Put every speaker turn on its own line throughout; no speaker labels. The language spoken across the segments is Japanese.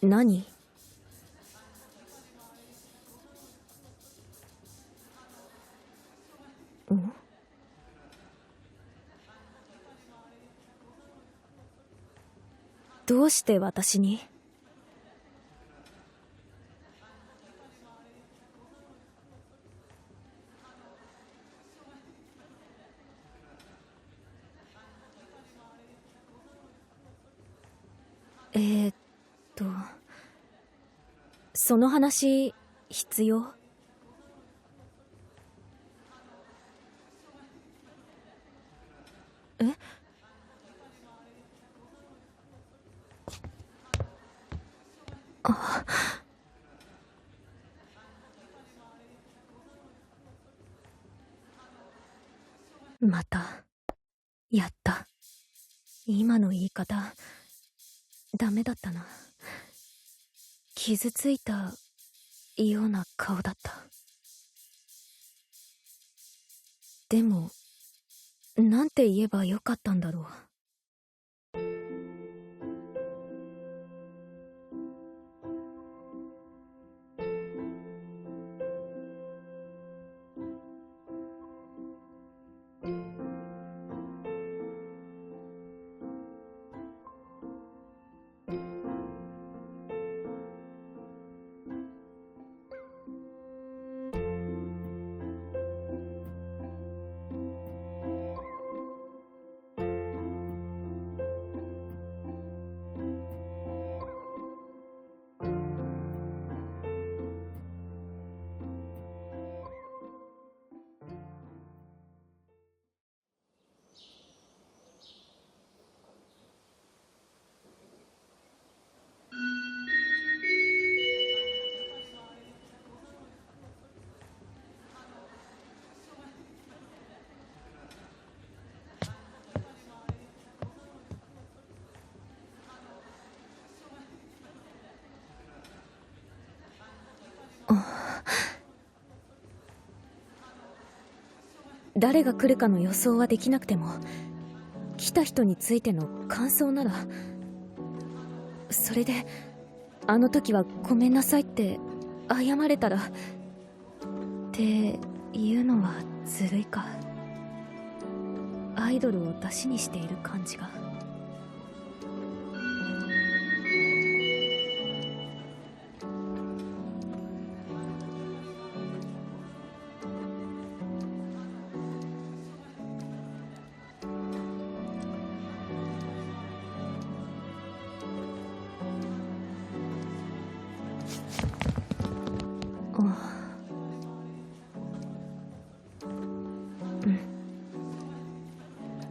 何？どうして私に？その話必要？え？あ。またやった。今の言い方ダメだったな。傷ついたような顔だった。でもなんて言えばよかったんだろう。誰が来るかの予想はできなくても、来た人についての感想なら、それであの時はごめんなさいって謝れたらっていうのはずるいか。アイドルを出しにしている感じが。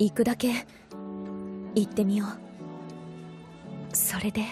行くだけ行ってみよう。それで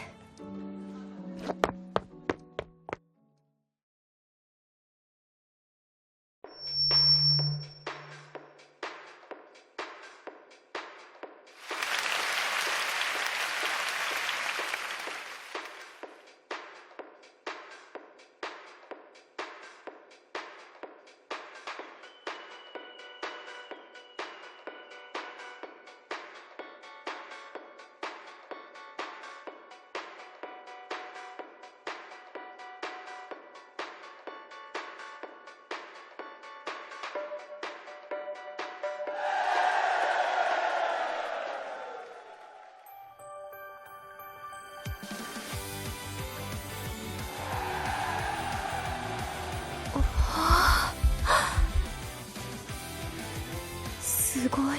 すごい。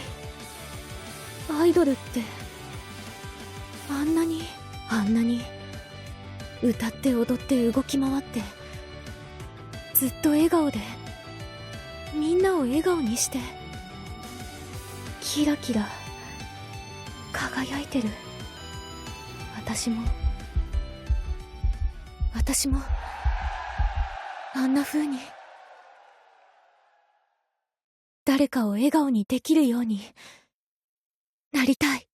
アイドルってあんなに歌って踊って動き回ってずっと笑顔でみんなを笑顔にしてキラキラ輝いてる。私もあんな風に誰かを笑顔にできるようになりたい。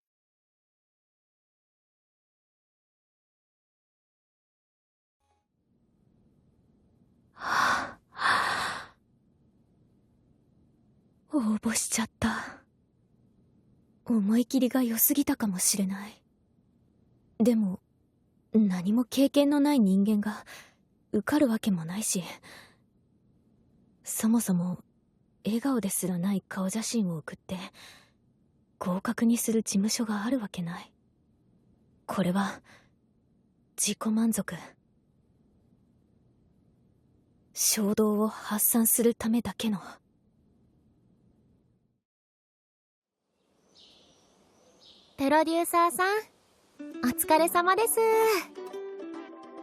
応募しちゃった。思い切りが良すぎたかもしれない。でも何も経験のない人間が受かるわけもないし、そもそも笑顔ですらない顔写真を送って合格にする事務所があるわけない。これは自己満足、衝動を発散するためだけの。
プロデューサーさん、お疲れ様です。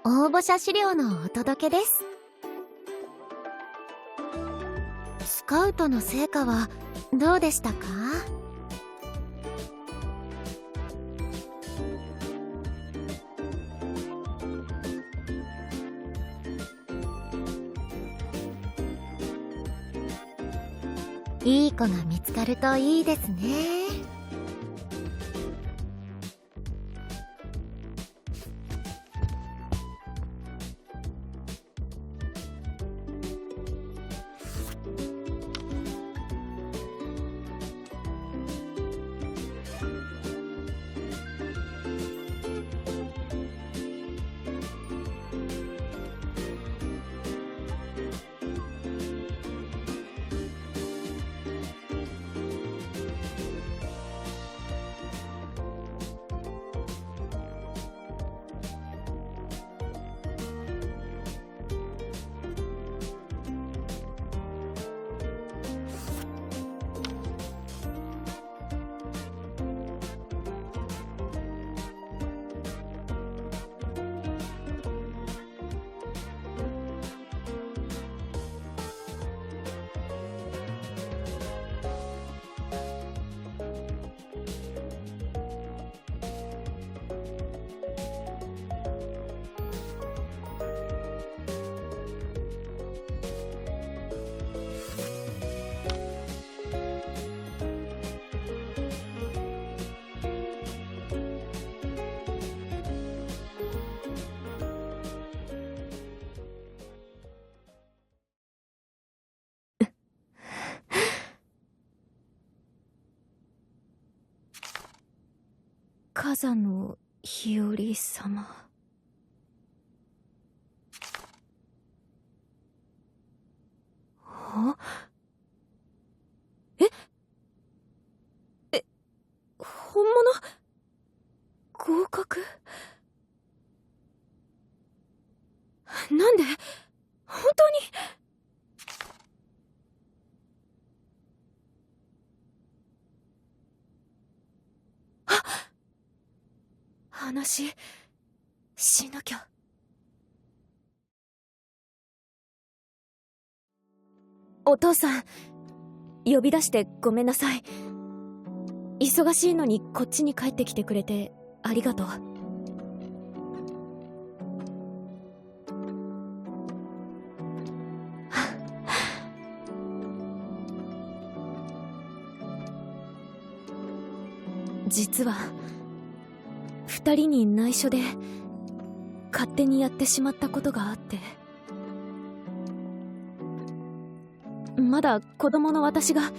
応募者資料のお届けです。スカウトの成果はどうでしたか？いい子が見つかるといいですね。
風野日和様。は？本物？合格？なんで？本当に？話しなきゃ。お父さん、呼び出してごめんなさい。忙しいのにこっちに帰ってきてくれてありがとう。実は二人に内緒で勝手にやってしまったことがあって、まだ子供の私が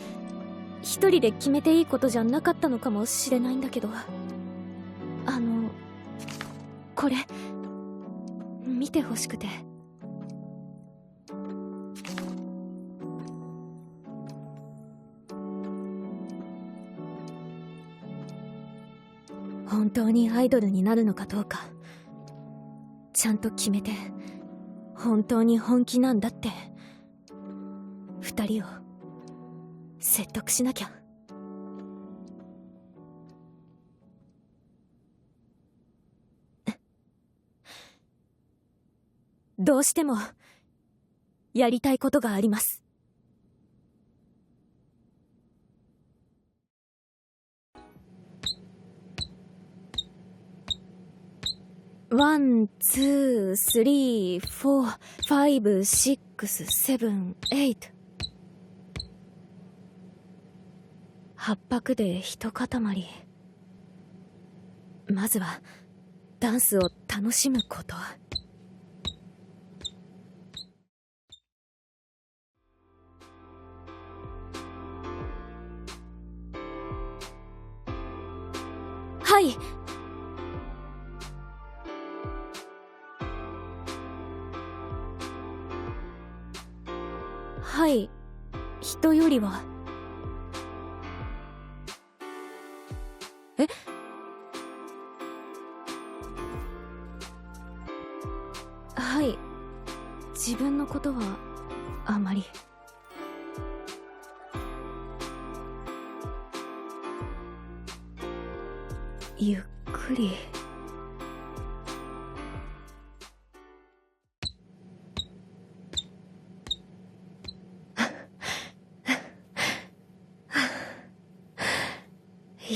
一人で決めていいことじゃなかったのかもしれないんだけど、これ見てほしくて。本当にアイドルになるのかどうかちゃんと決めて、本当に本気なんだって二人を説得しなきゃ。どうしてもやりたいことがあります。ワン、ツー、スリー、フォー、ファイブ、シックス、セブン、エイト。8拍で一塊。まずはダンスを楽しむこと。はい。はい、人よりは。え？はい、自分のことはあまり。ゆっくり。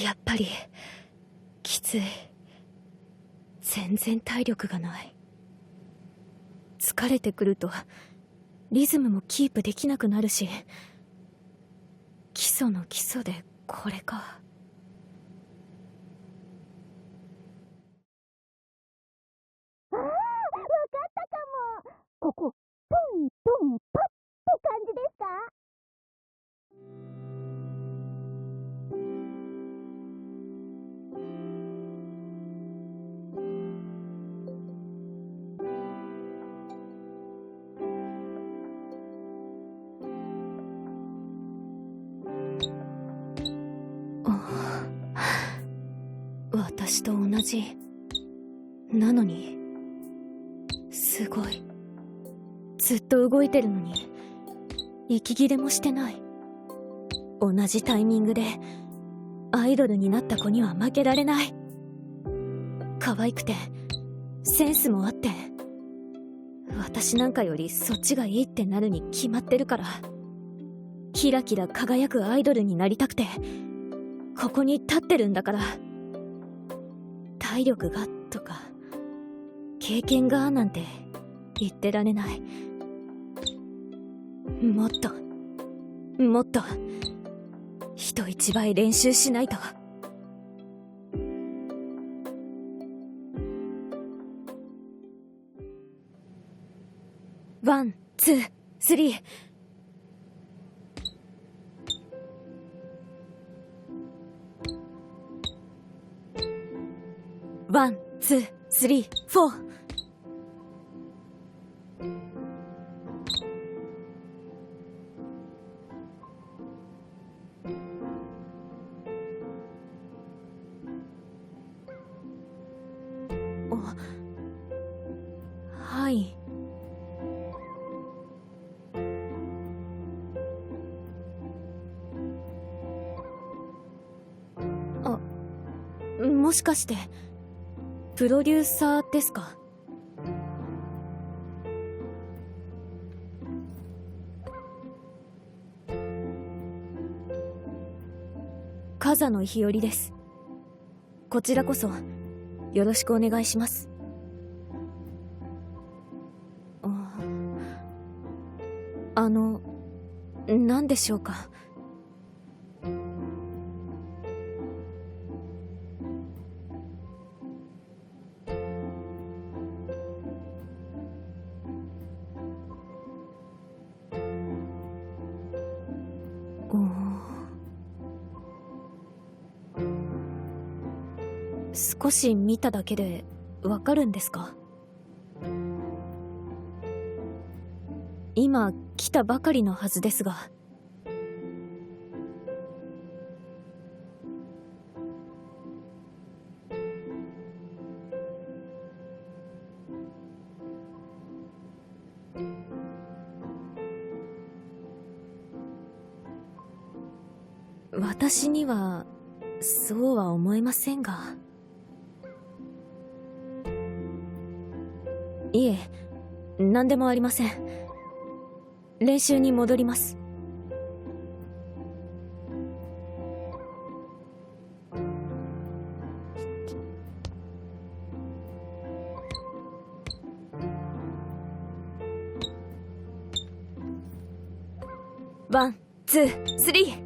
やっぱりきつい。全然体力がない。疲れてくるとリズムもキープできなくなるし、基礎の基礎でこれか。
ああ、わかったかも。ここ、トントンパッって感じですか？
私と同じなのに、すごい。ずっと動いてるのに息切れもしてない。同じタイミングでアイドルになった子には負けられない。可愛くてセンスもあって、私なんかよりそっちがいいってなるに決まってるから。キラキラ輝くアイドルになりたくてここに立ってるんだから。体力がとか経験がなんて言ってられない。もっともっと人一倍練習しないと。ワン、ツー、スリー。ワン、ツー、スリー、フォー。はい。あ、もしかしてプロデューサーですか？風野日和です。こちらこそよろしくお願いします。何でしょうか？少し見ただけでわかるんですか？今来たばかりのはずですが。私にはそうは思えませんが。いえ、何でもありません。練習に戻ります。ワン、ツー、スリー。